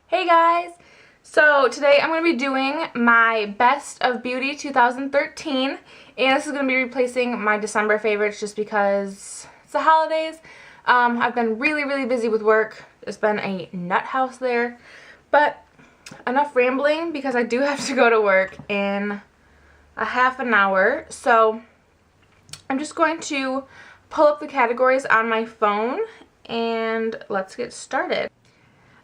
Hey guys! So today I'm going to be doing my Best of Beauty 2013, and this is going to be replacing my December favorites just because it's the holidays. I've been really busy with work. It's been a nut house there, but enough rambling because I do have to go to work in a half an hour. So I'm just going to pull up the categories on my phone and let's get started.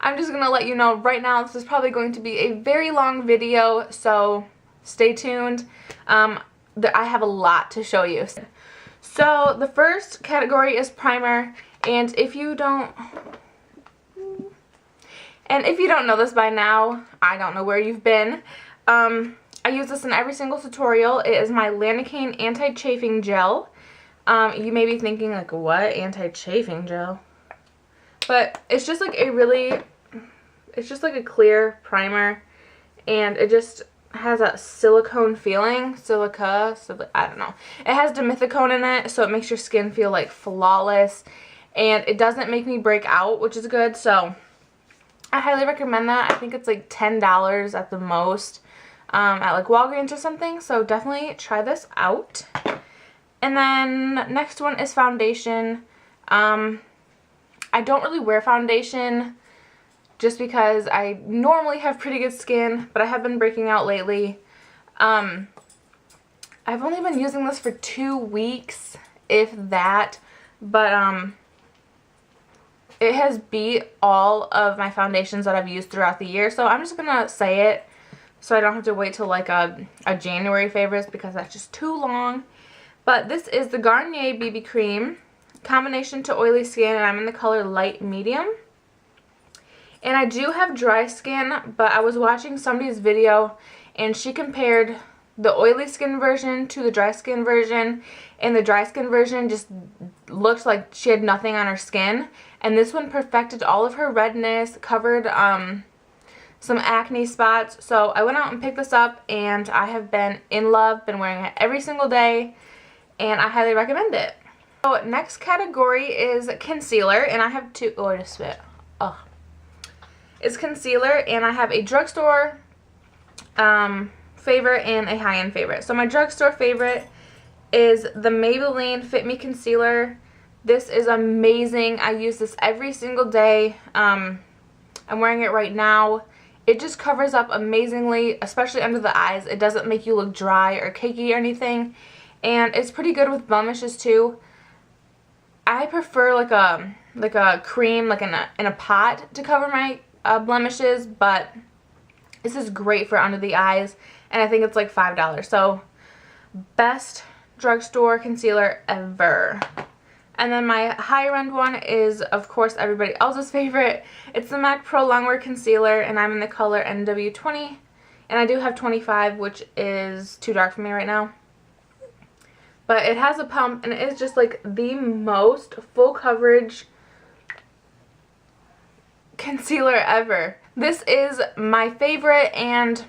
I'm just going to let you know right now this is probably going to be a very long video, so stay tuned. I have a lot to show you. So the first category is primer, and if you don't know this by now, I don't know where you've been. I use this in every single tutorial. It is my Lanacane Anti-Chafing Gel. You may be thinking like, what? Anti-chafing gel? But it's just like it's just like a clear primer, and it just has a silicone feeling. I don't know. It has dimethicone in it, so it makes your skin feel like flawless, and it doesn't make me break out, which is good. So I highly recommend that. I think it's like $10 at the most at like Walgreens or something, so definitely try this out. And then next one is foundation. I don't really wear foundation just because I normally have pretty good skin, but I have been breaking out lately. I've only been using this for 2 weeks, if that, but it has beat all of my foundations that I've used throughout the year, so I'm just gonna say it so I don't have to wait till like a January favorites because that's just too long. But this is the Garnier BB Cream, combination to oily skin, and I'm in the color light medium. And I do have dry skin, but I was watching somebody's video and she compared the oily skin version to the dry skin version, and the dry skin version just looked like she had nothing on her skin, and this one perfected all of her redness, covered some acne spots. So I went out and picked this up, and I have been in love, been wearing it every single day, and I highly recommend it. So next category is concealer, and I have two. Oh, I just spit. Oh. It's concealer, and I have a drugstore favorite and a high-end favorite. So my drugstore favorite is the Maybelline Fit Me Concealer. This is amazing. I use this every single day. I'm wearing it right now. It just covers up amazingly, especially under the eyes. It doesn't make you look dry or cakey or anything. And it's pretty good with blemishes too. I prefer like a cream, like in a pot to cover my blemishes, but this is great for under the eyes, and I think it's like $5. So best drugstore concealer ever. And then my higher end one is, of course, everybody else's favorite. It's the MAC Pro Longwear Concealer, and I'm in the color NW20, and I do have 25, which is too dark for me right now. But it has a pump, and it is just like the most full coverage concealer ever. This is my favorite, and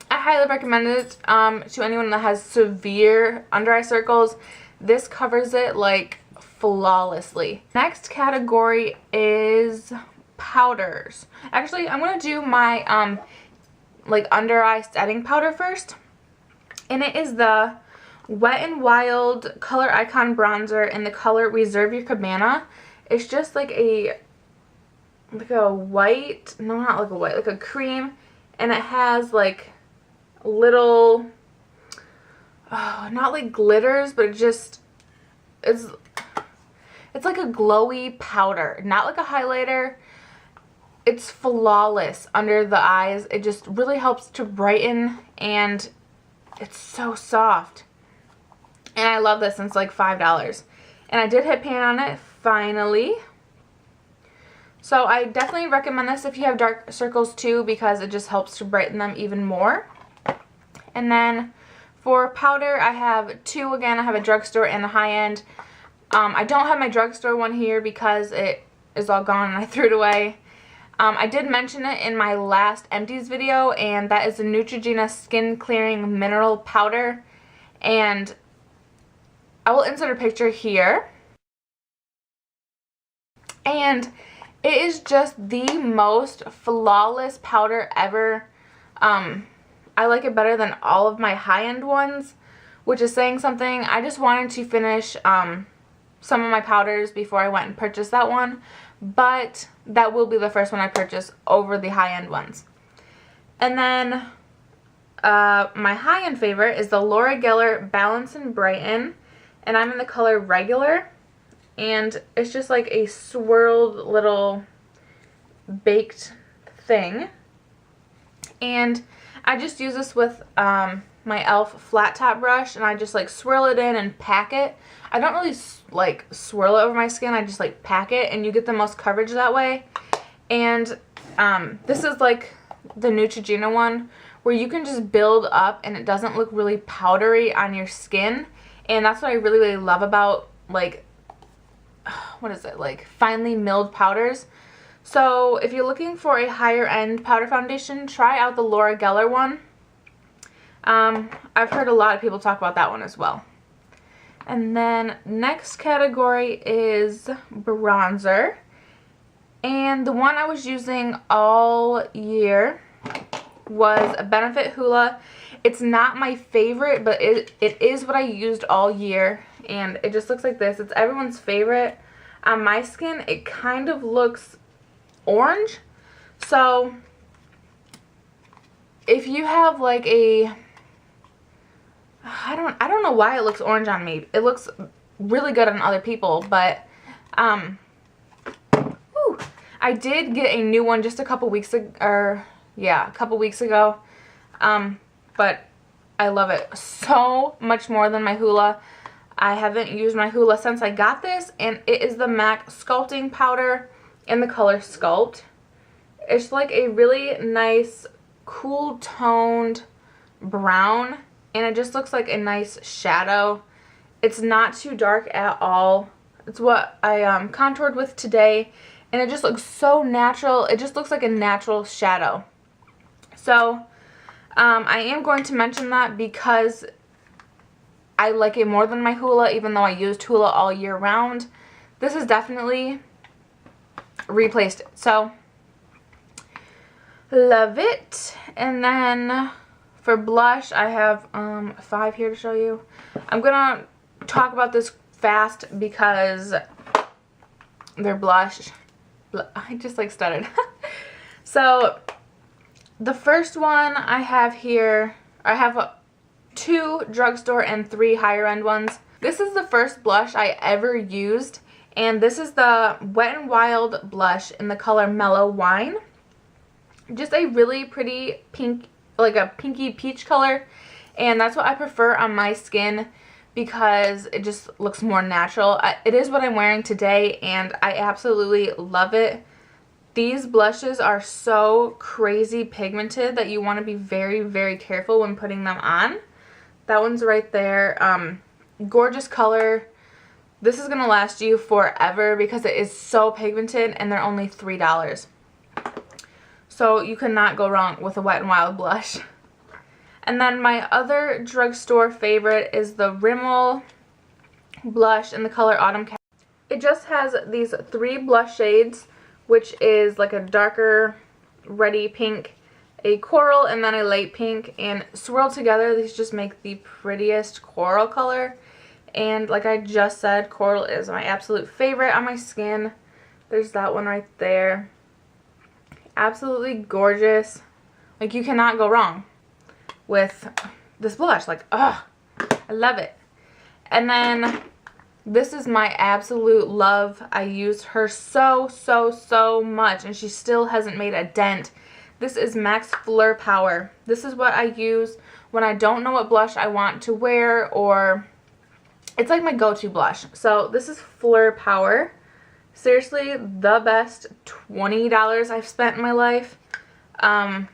I highly recommend it to anyone that has severe under eye circles. This covers it like flawlessly. Next category is powders. Actually, I'm going to do my like under eye setting powder first, and it is the Wet n Wild Color Icon Bronzer in the color Reserve Your Cabana. It's just like a white, no, not like a white, like a cream, and it has like little, not like glitters, but it's like a glowy powder, not like a highlighter. It's flawless under the eyes. It just really helps to brighten, and it's so soft. And I love this, and it's like $5. And I did hit pan on it finally. So I definitely recommend this if you have dark circles too, because it just helps to brighten them even more. And then for powder, I have two again. I have a drugstore and a high-end. I don't have my drugstore one here because it is all gone and I threw it away. I did mention it in my last empties video, and that is the Neutrogena Skin Clearing Mineral Powder. And I will insert a picture here. And It is just the most flawless powder ever. I like it better than all of my high-end ones, which is saying something. I just wanted to finish some of my powders before I went and purchased that one, but that will be the first one I purchase over the high-end ones. And then my high-end favorite is the Laura Geller Balance and Brighten, and I'm in the color Regular, and it's just like a swirled little baked thing. And I just use this with my e.l.f. flat top brush, and I just like swirl it in and pack it. I don't really like swirl it over my skin, I just like pack it, and you get the most coverage that way. And this is like the Neutrogena one, where you can just build up and it doesn't look really powdery on your skin. And that's what I really, really love about, like, what is it, like finely milled powders. So if you're looking for a higher end powder foundation, try out the Laura Geller one. I've heard a lot of people talk about that one as well. And then next category is bronzer. And the one I was using all year was a Benefit Hoola. It's not my favorite, but it is what I used all year. And it just looks like this. It's everyone's favorite. On my skin, it kind of looks orange. So if you have like a, I don't know why it looks orange on me. It looks really good on other people, but I did get a new one just a couple weeks ago, but I love it so much more than my Hoola. I haven't used my Hoola since I got this, and it is the M.A.C Sculpting powder in the color Sculpt. It's like a really nice, cool toned brown, and it just looks like a nice shadow. It's not too dark at all. It's what I contoured with today, and it just looks so natural. It just looks like a natural shadow. So I am going to mention that because I like it more than my Hoola, even though I used Hoola all year round. This is definitely replaced it. So love it. And then for blush, I have 5 here to show you. I'm gonna talk about this fast because they're blush. I just like stuttered. So the first one I have here, I have 2 drugstore and 3 higher end ones. This is the first blush I ever used, and this is the Wet n Wild blush in the color Mellow Wine. Just a really pretty pink, like a pinky peach color, and that's what I prefer on my skin because it just looks more natural. It is what I'm wearing today, and I absolutely love it. These blushes are so crazy pigmented that you want to be very, very careful when putting them on. That one's right there. Gorgeous color. This is going to last you forever because it is so pigmented, and they're only $3. So you cannot go wrong with a Wet n Wild blush. And then my other drugstore favorite is the Rimmel blush in the color Autumn Cat. It just has these 3 blush shades, which is like a darker reddy pink, a coral, and then a light pink, and swirled together these just make the prettiest coral color. And like I just said, coral is my absolute favorite on my skin. There's that one right there. Absolutely gorgeous. Like, you cannot go wrong with this blush. Like, ugh, I love it. And then this is my absolute love. I use her so much, and she still hasn't made a dent. This is M.A.C Fleur Power. This is what I use when I don't know what blush I want to wear, or it's like my go-to blush. So this is Fleur Power. Seriously, the best $20 I've spent in my life. I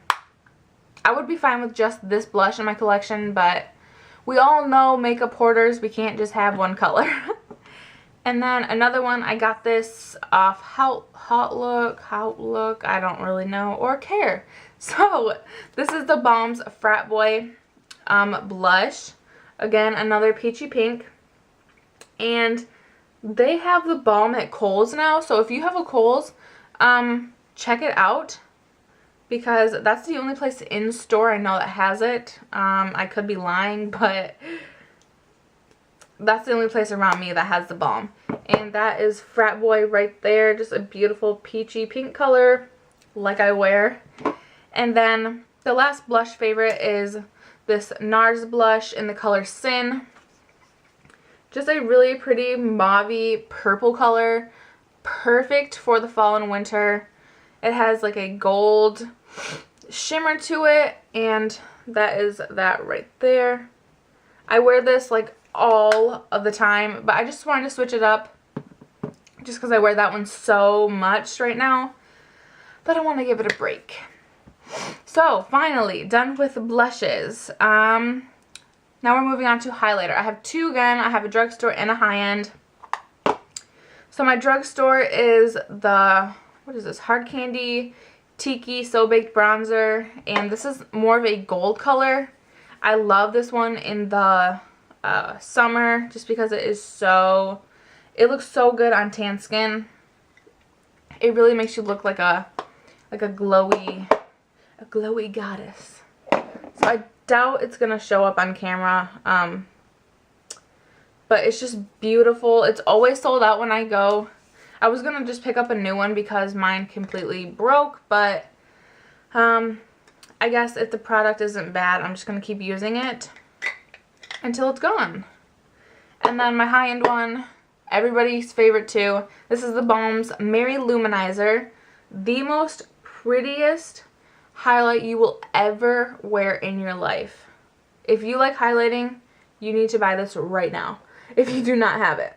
would be fine with just this blush in my collection, but we all know makeup hoarders, we can't just have one color. And then another one, I got this off Hot Look, I don't really know or care. So this is the Balm's Frat Boy blush. Again, another peachy pink. And they have the Balm at Kohl's now, so if you have a Kohl's, check it out, because that's the only place in store I know that has it. I could be lying, but that's the only place around me that has the balm. And that is Frat Boy right there. Just a beautiful peachy pink color, like I wear. And then the last blush favorite is this Nars Blush in the color Sin. Just a really pretty mauve-y purple color. Perfect for the fall and winter. It has like a gold shimmer to it, and that is that right there. I wear this like all of the time, but I just wanted to switch it up just because I wear that one so much right now. But I want to give it a break. So finally done with blushes. Now we're moving on to highlighter. I have two again. I have a drugstore and a high-end. So my drugstore is the, what is this, Hard Candy Tiki So Baked Bronzer, and this is more of a gold color. I love this one in the summer just because it is so, it looks so good on tan skin. It really makes you look like a glowy goddess. So I doubt it's gonna show up on camera, but it's just beautiful. It's always sold out when I go. I was gonna just pick up a new one because mine completely broke, but I guess if the product isn't bad, I'm just gonna keep using it until it's gone. And then my high-end one, everybody's favorite too. This is the Balm's Merry Luminizer. The most prettiest highlight you will ever wear in your life. If you like highlighting, you need to buy this right now if you do not have it.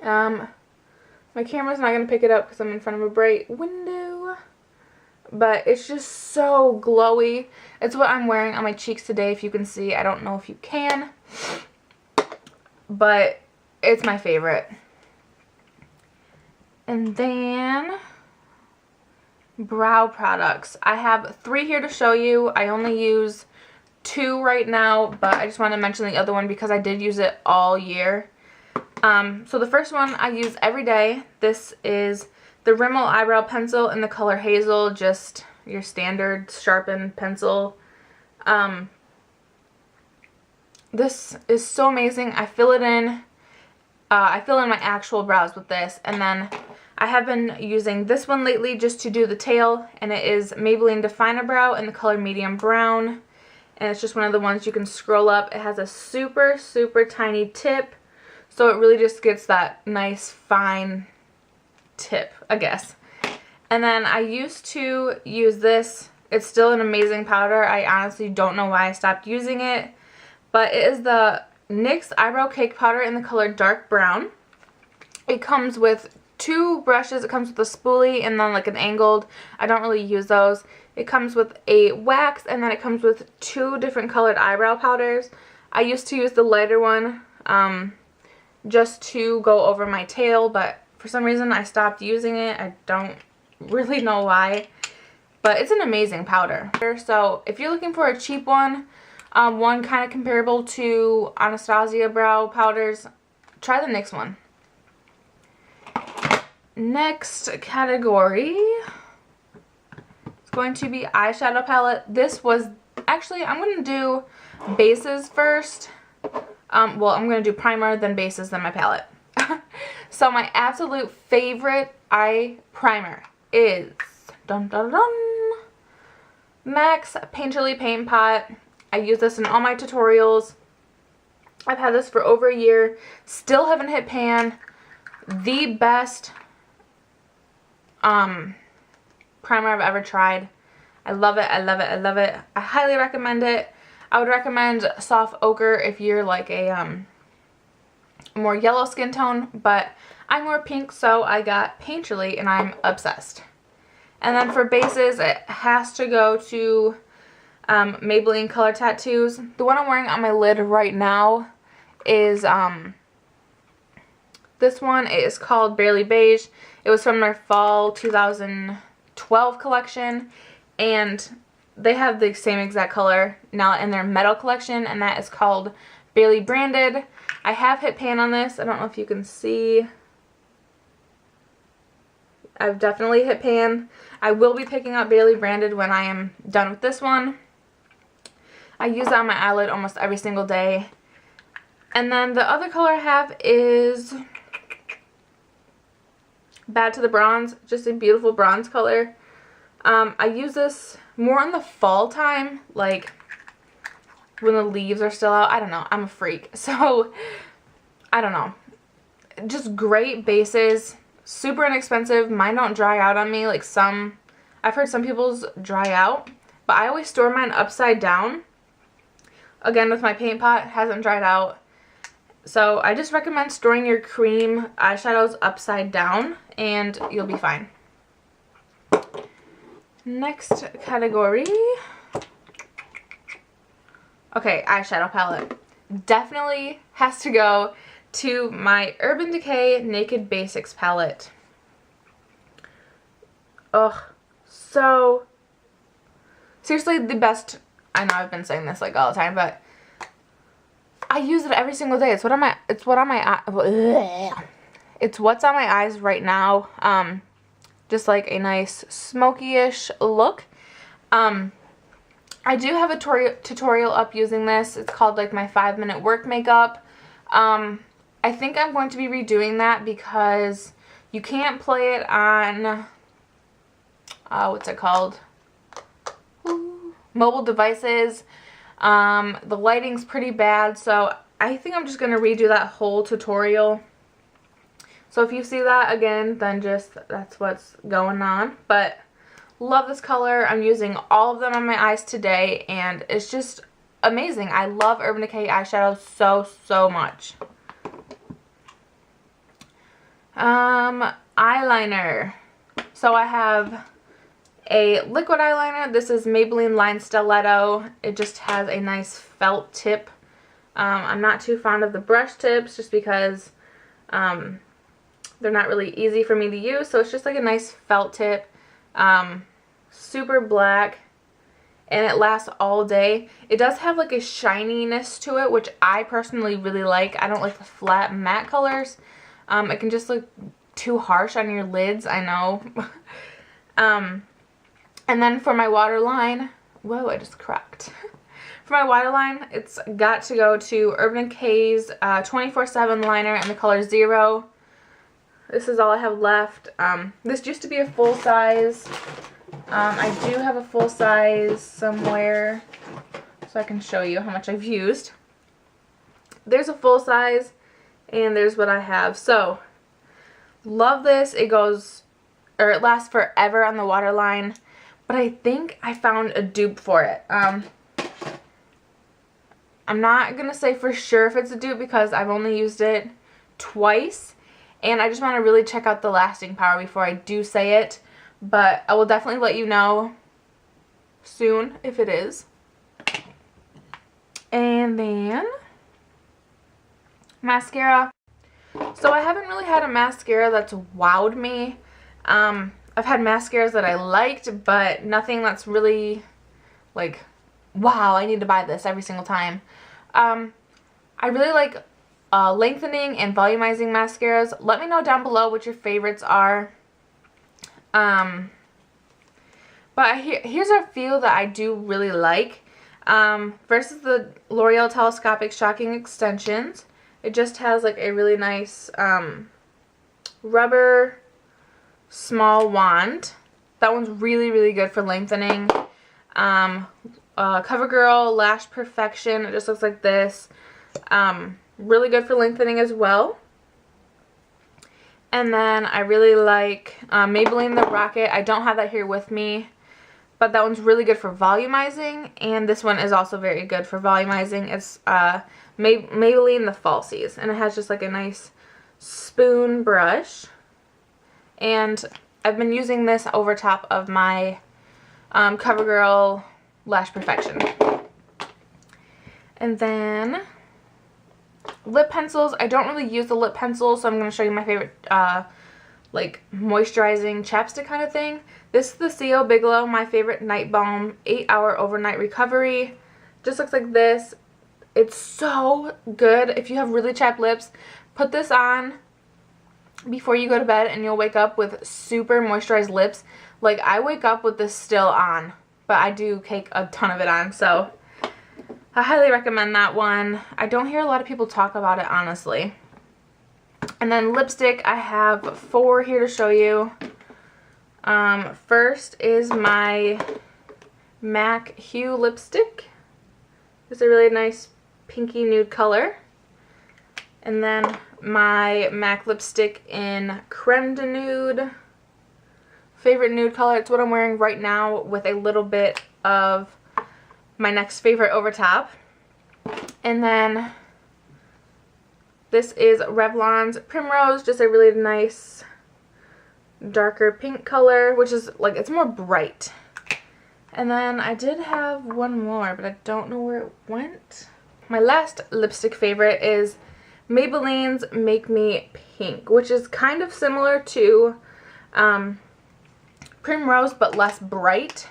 My camera's not going to pick it up because I'm in front of a bright window, but it's just so glowy. It's what I'm wearing on my cheeks today, if you can see. I don't know if you can, but it's my favorite. And then brow products. I have 3 here to show you. I only use 2 right now, but I just want to mention the other one because I did use it all year. So the first one I use every day. This is the Rimmel eyebrow pencil in the color Hazel, just your standard sharpened pencil. This is so amazing. I fill it in. I fill in my actual brows with this, and then I have been using this one lately just to do the tail, and it is Maybelline Definer Brow in the color medium brown, and it's just one of the ones you can scroll up. It has a super, super tiny tip, so it really just gets that nice fine tip, I guess. And then I used to use this. It's still an amazing powder. I honestly don't know why I stopped using it, but it is the NYX Eyebrow Cake Powder in the color dark brown. It comes with 2 brushes. It comes with a spoolie and then like an angled. I don't really use those. It comes with a wax, and then it comes with 2 different colored eyebrow powders. I used to use the lighter one just to go over my tail, but for some reason I stopped using it. I don't really know why, but it's an amazing powder. So if you're looking for a cheap one, one kind of comparable to Anastasia brow powders, try the NYX one. Next category is going to be eyeshadow palette. This was actually, I'm going to do bases first. Well, I'm going to do primer, then bases, then my palette. So my absolute favorite eye primer is dun, dun, dun, M.A.C Painterly Paint Pot. I use this in all my tutorials. I've had this for over a year. Still haven't hit pan. The best primer I've ever tried. I love it. I love it. I love it. I highly recommend it. I would recommend Soft Ochre if you're like a more yellow skin tone, but I'm more pink, so I got Painterly and I'm obsessed. And then for bases, it has to go to Maybelline Color Tattoos. The one I'm wearing on my lid right now is this one. It is called Barely Beige. It was from their fall 2012 collection, and they have the same exact color now in their metal collection, and that is called Barely Branded. I have hit pan on this. I don't know if you can see. I've definitely hit pan. I will be picking up Barely Branded when I am done with this one. I use that on my eyelid almost every single day. And then the other color I have is Bad to the Bronze. Just a beautiful bronze color. I use this more in the fall time, like when the leaves are still out. I don't know. I'm a freak. So, I don't know. Just great bases. Super inexpensive. Mine don't dry out on me like some. I've heard some people's dry out. But I always store mine upside down. Again, with my paint pot, it hasn't dried out. So I just recommend storing your cream eyeshadows upside down and you'll be fine. Next category. Okay, eyeshadow palette. Definitely has to go to my Urban Decay Naked Basics palette. Ugh, so seriously the best. I know I've been saying this like all the time, but I use it every single day. It's what's on my eyes right now. Just like a nice smoky-ish look. I do have a tutorial up using this. It's called like my 5-minute work makeup. I think I'm going to be redoing that because you can't play it on, what's it called? Mobile devices. The lighting's pretty bad, so I think I'm just going to redo that whole tutorial. So if you see that again, then just that's what's going on. But love this color. I'm using all of them on my eyes today, and it's just amazing. I love Urban Decay eyeshadows so much. Eyeliner. So I have a liquid eyeliner. This is Maybelline Line Stiletto. It just has a nice felt tip. I'm not too fond of the brush tips just because they're not really easy for me to use. So it's just like a nice felt tip. Super black. And it lasts all day. It does have like a shininess to it, which I personally really like. I don't like the flat matte colors. It can just look too harsh on your lids, I know. And then for my waterline, whoa, I just cracked. For my waterline, it's got to go to Urban Decay's 24/7 liner in the color 0. This is all I have left. This used to be a full size. I do have a full size somewhere, so I can show you how much I've used. There's a full size, and there's what I have. So, love this. It goes, or it lasts forever on the waterline. But I think I found a dupe for it. I'm not going to say for sure if it's a dupe because I've only used it twice. And I just want to really check out the lasting power before I do say it. But I will definitely let you know soon if it is. And then mascara. So I haven't really had a mascara that's wowed me. I've had mascaras that I liked, but nothing that's really like, wow, I need to buy this every single time. I really like lengthening and volumizing mascaras. Let me know down below what your favorites are. But here's a few that I do really like. First is the L'Oreal Telescopic Shocking Extensions. It just has like a really nice rubber small wand. That one's really good for lengthening. CoverGirl Lash Perfection. It just looks like this. Really good for lengthening as well. And then I really like Maybelline The Rocket. I don't have that here with me, but that one's really good for volumizing. And this one is also very good for volumizing. It's Maybelline The Falsies. And it has just like a nice spoon brush. And I've been using this over top of my CoverGirl Lash Perfection. And then lip pencils. I don't really use the lip pencils, so I'm going to show you my favorite like moisturizing chapstick kind of thing. This is the C.O. Bigelow, my favorite night balm 8-hour overnight recovery. Just looks like this. It's so good. If you have really chapped lips, put this on before you go to bed and you'll wake up with super moisturized lips. Like, I wake up with this still on, but I do cake a ton of it on, so I highly recommend that one. I don't hear a lot of people talk about it, honestly. And then lipstick, I have 4 here to show you. First is my MAC Hue lipstick. It's a really nice pinky nude color. And then my MAC lipstick in Creme de Nude. Favorite nude color. It's what I'm wearing right now with a little bit of my next favorite over top. And then this is Revlon's Primrose. Just a really nice darker pink color, which is like, it's more bright. And then I did have one more, but I don't know where it went. My last lipstick favorite is Maybelline's Make Me Pink, which is kind of similar to Primrose, but less bright.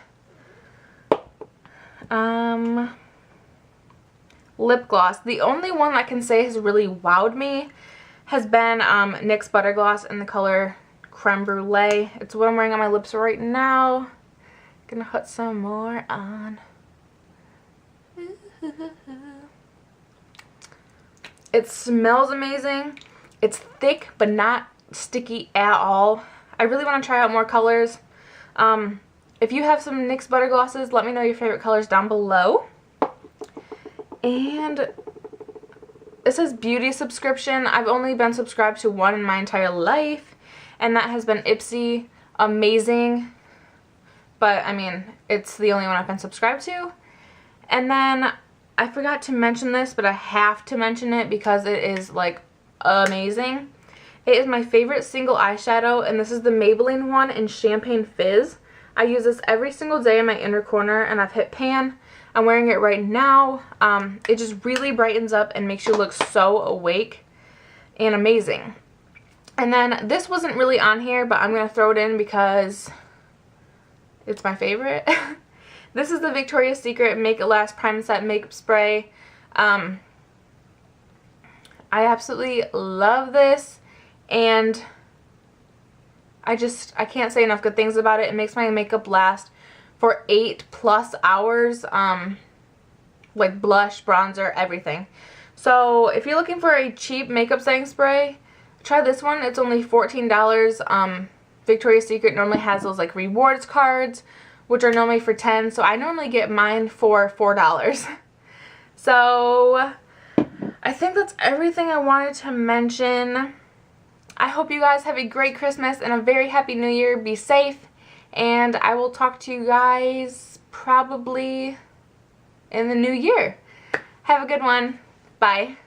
Lip gloss. The only one I can say has really wowed me has been NYX Butter Gloss in the color Creme Brulee. It's what I'm wearing on my lips right now. Gonna put some more on. It smells amazing. It's thick but not sticky at all. I really want to try out more colors. If you have some NYX Butter Glosses, let me know your favorite colors down below. And it says beauty subscription. I've only been subscribed to one in my entire life, and that has been Ipsy. Amazing. But, I mean, it's the only one I've been subscribed to. And then, I forgot to mention this, but I have to mention it because it is, like, amazing. It is my favorite single eyeshadow, and this is the Maybelline one in Champagne Fizz. I use this every single day in my inner corner, and I've hit pan. I'm wearing it right now. It just really brightens up and makes you look so awake and amazing. And then this wasn't really on here, but I'm going to throw it in because it's my favorite. This is the Victoria's Secret Make It Last Prime Set Makeup Spray. I absolutely love this, and I can't say enough good things about it. It makes my makeup last for 8+ hours, like blush, bronzer, everything. So if you're looking for a cheap makeup setting spray, try this one. It's only $14. Victoria's Secret normally has those like rewards cards, which are normally for $10, so I normally get mine for $4. So I think that's everything I wanted to mention. I hope you guys have a great Christmas and a very happy New Year. Be safe. And I will talk to you guys probably in the new year. Have a good one. Bye.